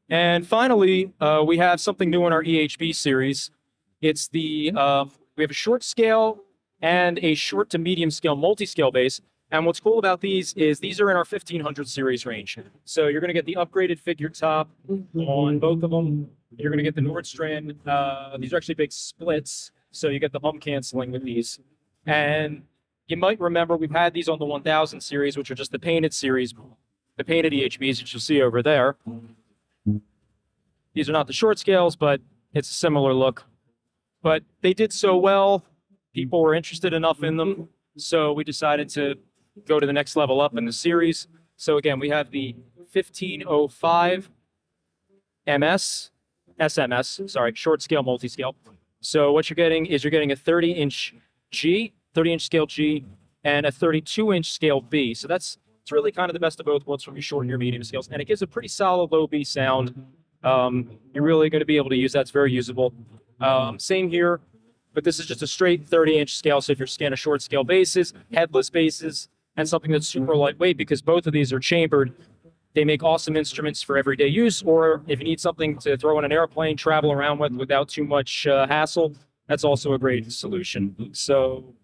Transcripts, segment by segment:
And finally, we have something new in our EHB series. It's we have a short scale and a short to medium scale multi-scale base. And what's cool about these is these are in our 1500 series range. So you're going to get the upgraded figure top on both of them. You're going to get the Nordstrand. These are actually big splits. So you get the hum canceling with these. And you might remember we've had these on the 1000 series, which are just the painted series, the painted EHBs that you'll see over there. These are not the short scales, but it's a similar look. But they did so well, people were interested enough in them, so we decided to go to the next level up in the series. So again, we have the 1505 SMS, sorry, short scale, multi-scale. So what you're getting is you're getting a 30-inch G, 30-inch scale G, and a 32-inch scale B. So it's really kind of the best of both worlds from your short and your medium scales, and it gives a pretty solid low B sound. You're really going to be able to use that. It's very usable. Same here, but this is just a straight 30-inch scale. So if you're scanning short scale bases, headless bases, and something that's super lightweight, because both of these are chambered, they make awesome instruments for everyday use, or if you need something to throw in an airplane, travel around with without too much hassle, that's also a great solution. So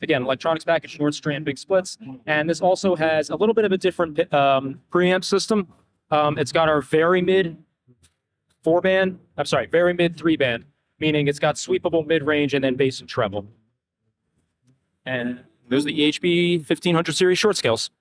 again, electronics package, Nordstrand, big splits, and this also has a little bit of a different preamp system. It's got our very mid 4-band, very mid 3-band, meaning it's got sweepable mid-range and then bass and treble. And those are the EHB 1500 series short scales.